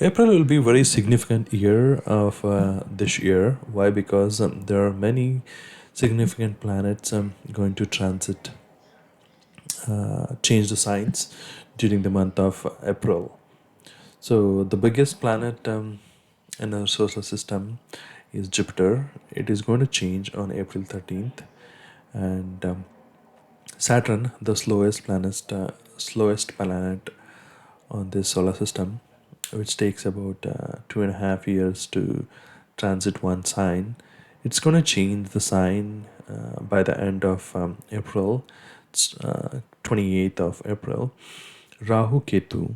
April will be a very significant year of this year. Why? Because there are many significant planets going to transit, change the signs during the month of April. So the biggest planet in our solar system is Jupiter. It is going to change on April 13th, and Saturn, the slowest planet on this solar system, which takes about 2.5 years to transit one sign. It's going to change the sign by the end of April. It's 28th of April. Rahu Ketu,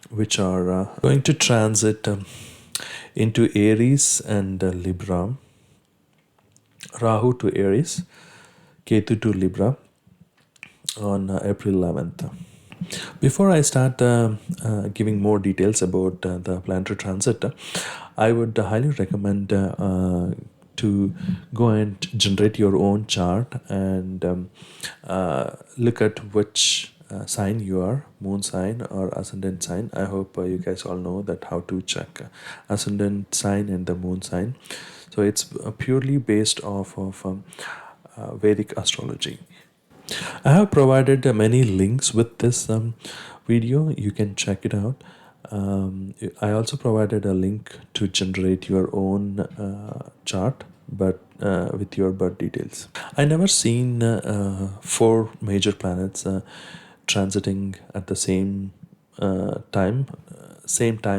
which are going to transit into Aries and Libra. Rahu to Aries, Ketu to Libra on April 11th. Before I start giving more details about the planetary transit, I would highly recommend to go and generate your own chart and look at which sign you are, moon sign or ascendant sign. I hope you guys all know that how to check ascendant sign and the moon sign. So it's purely based off of Vedic astrology. I have provided many links with this video. You can check it out. I also provided a link to generate your own chart, but with your birth details. I never seen four major planets transiting at the same time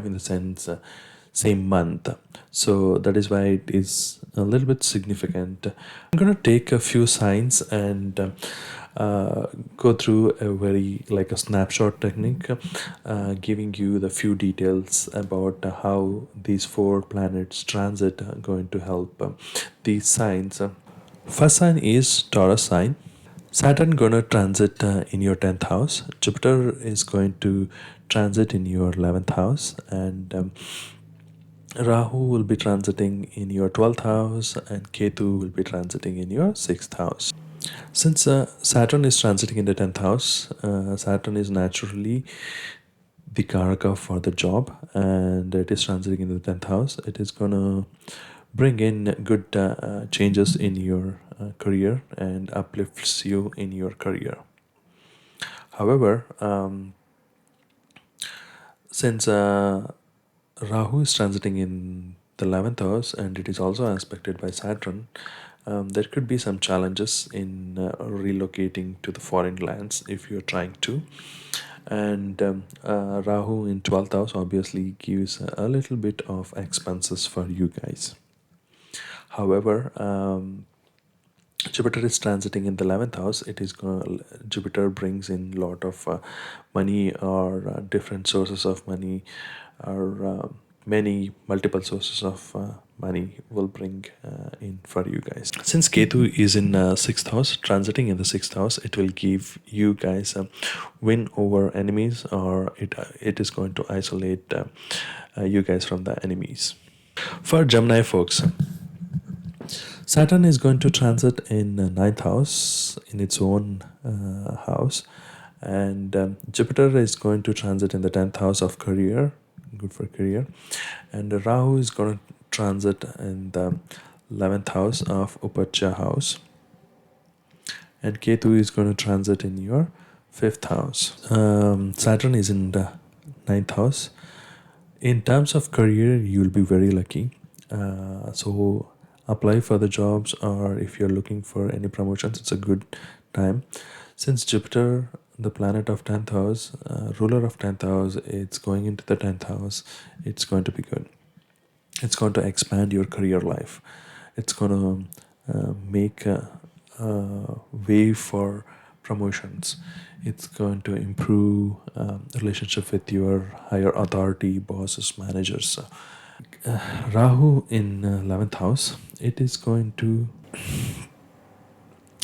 in the sense same month. So that is why it is a little bit significant. I'm gonna take a few signs and go through a very like a snapshot technique, giving you the few details about how these four planets transit are going to help these signs. First sign is Taurus sign. Saturn gonna transit in your 10th house. Jupiter is going to transit in your 11th house, and Rahu will be transiting in your 12th house, and Ketu will be transiting in your 6th house. Since Saturn is transiting in the 10th house, Saturn is naturally the Karaka for the job, and it is transiting in the 10th house. It is going to bring in good changes in your career and uplifts you in your career. However, since Rahu is transiting in the 11th house and it is also aspected by Saturn, there could be some challenges in relocating to the foreign lands if you're trying to. And Rahu in 12th house obviously gives a little bit of expenses for you guys. However, Jupiter is transiting in the 11th house. Jupiter brings in a lot of money or different sources of money, or many multiple sources of money will bring in for you guys. Since Ketu is in 6th house, transiting in the 6th house, it will give you guys a win over enemies, or it is going to isolate you guys from the enemies. For Gemini folks, Saturn is going to transit in 9th house in its own house, and Jupiter is going to transit in the 10th house of career, good for career, and Rahu is going to transit in the 11th house of Upacha house, and Ketu is going to transit in your 5th house. Saturn is in the 9th house. In terms of career, you'll be very lucky. So apply for the jobs, or if you're looking for any promotions, it's a good time. Since Jupiter, the planet of 10th house, ruler of 10th house, it's going into the 10th house, it's going to be good. It's going to expand your career life. It's going to make a way for promotions. It's going to improve relationship with your higher authority, bosses, managers. Rahu in 11th house, it is going to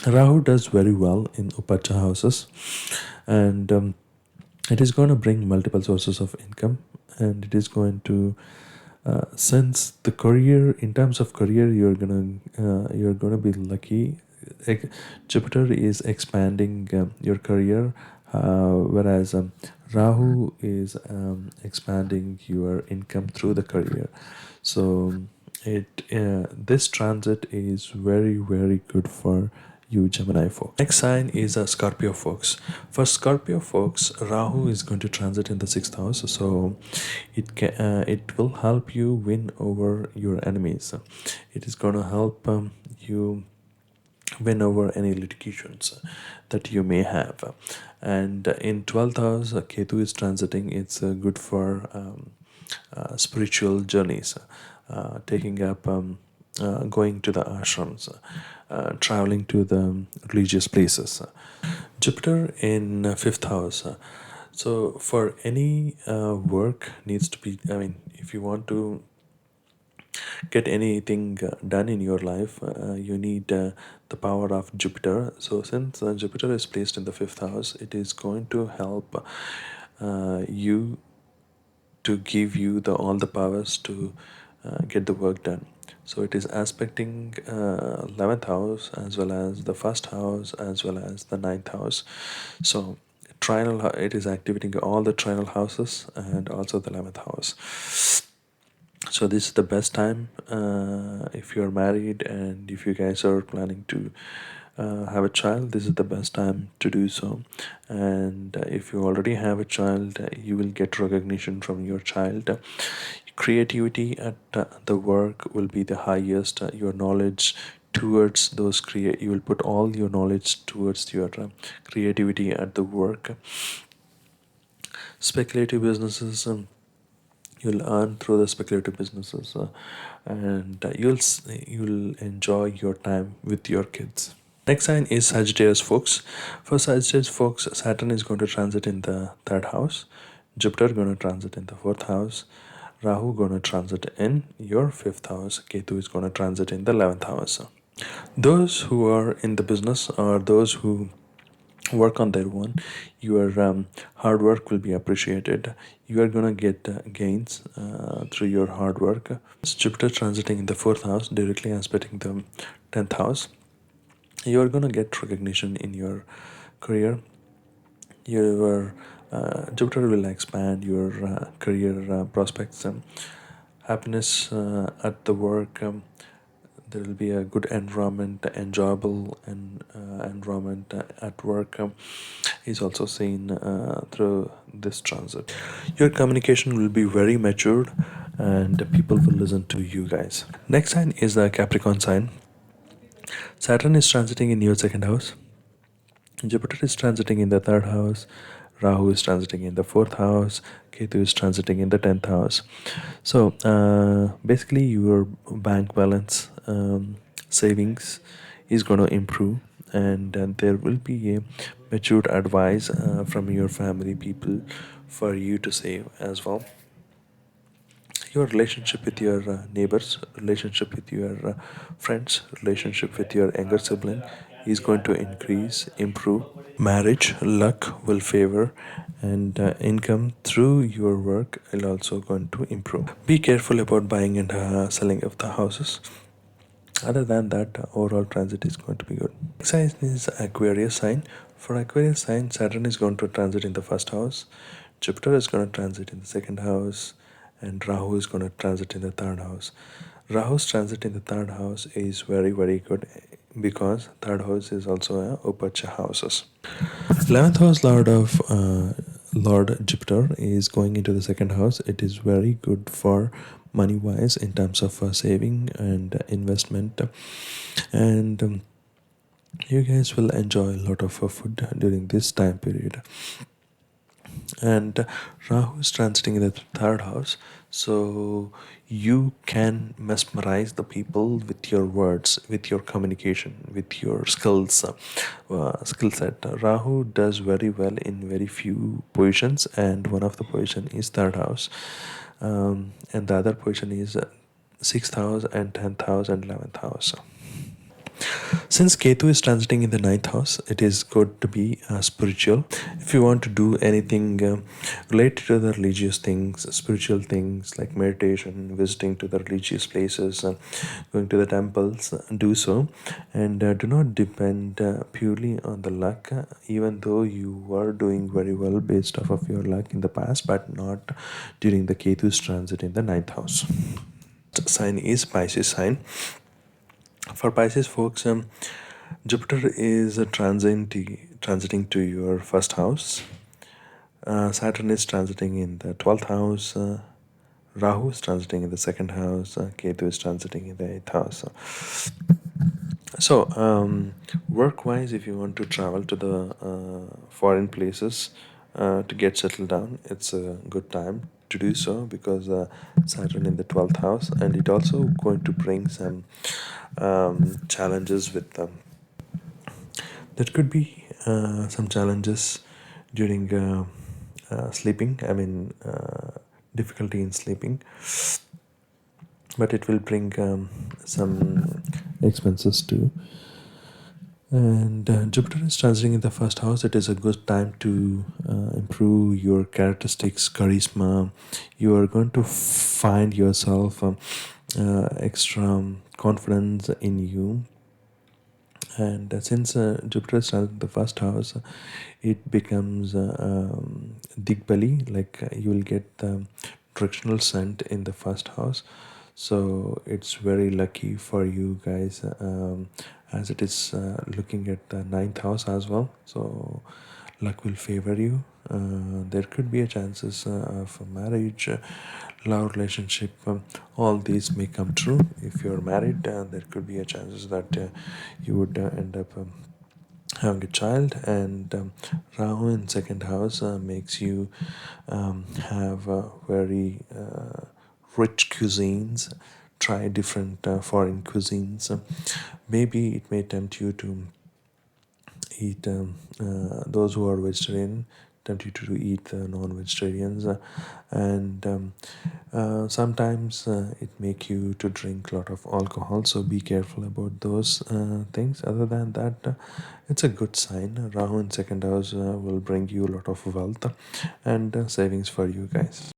Rahu does very well in Upacha houses, and it is going to bring multiple sources of income, and it is going to since the career, in terms of career, you're gonna be lucky. Jupiter is expanding your career. Whereas Rahu is expanding your income through the career. So it this transit is very very good for you Gemini folks. Next sign is a Scorpio folks. For Scorpio folks, Rahu is going to transit in the sixth house, so it will help you win over your enemies. It is going to help you win over any litigations that you may have. And in 12th house, Ketu is transiting. It's good for spiritual journeys, taking up, going to the ashrams, traveling to the religious places. Jupiter in fifth house. So for any work needs to be, I mean, if you want to get anything done in your life, you need the power of Jupiter. So, since Jupiter is placed in the fifth house, it is going to help you to give you all the powers to get the work done. So, it is aspecting 11th house as well as the first house as well as the ninth house. So, it is activating all the trinal houses and also the 11th house. So this is the best time if you're married and if you guys are planning to have a child. This is the best time to do so. And if you already have a child, you will get recognition from your child. Creativity at the work will be the highest. Your knowledge towards those create, you will put all your knowledge towards your creativity at the work. Speculative businesses, you'll earn through the speculative businesses, and you'll enjoy your time with your kids. Next sign is Sagittarius folks. For Sagittarius folks, Saturn is going to transit in the third house, Jupiter going to transit in the fourth house, Rahu going to transit in your fifth house, Ketu is going to transit in the 11th house. Those who are in the business or those who work on their own, your hard work will be appreciated. You are gonna get gains through your hard work. Jupiter transiting in the fourth house, directly aspecting the 10th house, you are gonna get recognition in your career. Your Jupiter will expand your career prospects, happiness at the work. There will be a good environment, enjoyable and environment at work is also seen through this transit. Your communication will be very matured and people will listen to you guys. Next sign is the Capricorn sign. Saturn is transiting in your second house, Jupiter is transiting in the third house, Rahu is transiting in the fourth house, Ketu is transiting in the 10th house. So basically, your bank balance, savings is going to improve, and there will be a matured advice from your family people for you to save as well. Your relationship with your neighbors, relationship with your friends, relationship with your younger sibling is going to increase, improve. Marriage luck will favor, and income through your work will also going to improve. Be careful about buying and selling of the houses. Other than that, overall transit is going to be good. Next sign is Aquarius sign. For Aquarius sign, Saturn is going to transit in the first house, Jupiter is going to transit in the second house, and Rahu is going to transit in the third house. Rahu's transit in the third house is very very good because third house is also a Upacha houses. 11th house Lord Jupiter is going into the second house. It is very good for money wise in terms of saving and investment, and you guys will enjoy a lot of food during this time period. And Rahu is transiting in the third house, so you can mesmerize the people with your words, with your communication, with your skill set. Rahu does very well in very few positions, and one of the position is third house, and the other position is sixth house and 10th house and 11th house. Since Ketu is transiting in the ninth house, it is good to be spiritual. If you want to do anything related to the religious things, spiritual things like meditation, visiting to the religious places, going to the temples, do so. And do not depend purely on the luck, even though you were doing very well based off of your luck in the past, but not during the Ketu's transit in the ninth house. Sign is Pisces sign. For Pisces folks, Jupiter is transiting to your first house. Saturn is transiting in the 12th house. Rahu is transiting in the second house. Ketu is transiting in the eighth house. So, work-wise, if you want to travel to the foreign places to get settled down, it's a good time to do so because Saturn in the 12th house, and it also going to bring some challenges with them. There could be some challenges during sleeping. I mean, difficulty in sleeping, but it will bring some expenses too. And Jupiter is transiting in the first house. It is a good time to improve your characteristics, charisma. You are going to find yourself extra confidence in you. And since Jupiter is in the first house, it becomes Digbali, like you will get the directional scent in the first house. So it's very lucky for you guys, as it is looking at the ninth house as well. So luck will favor you. There could be a chances of a marriage, love relationship. All these may come true. If you're married, there could be a chances that you would end up having a child. And Rahu in second house makes you have very rich cuisines, try different foreign cuisines. Maybe it may tempt you to eat those who are vegetarian, tempt you to eat non-vegetarians, and sometimes it make you to drink a lot of alcohol, so be careful about those things. Other than that, it's a good sign. Rahu in second house will bring you a lot of wealth and savings for you guys.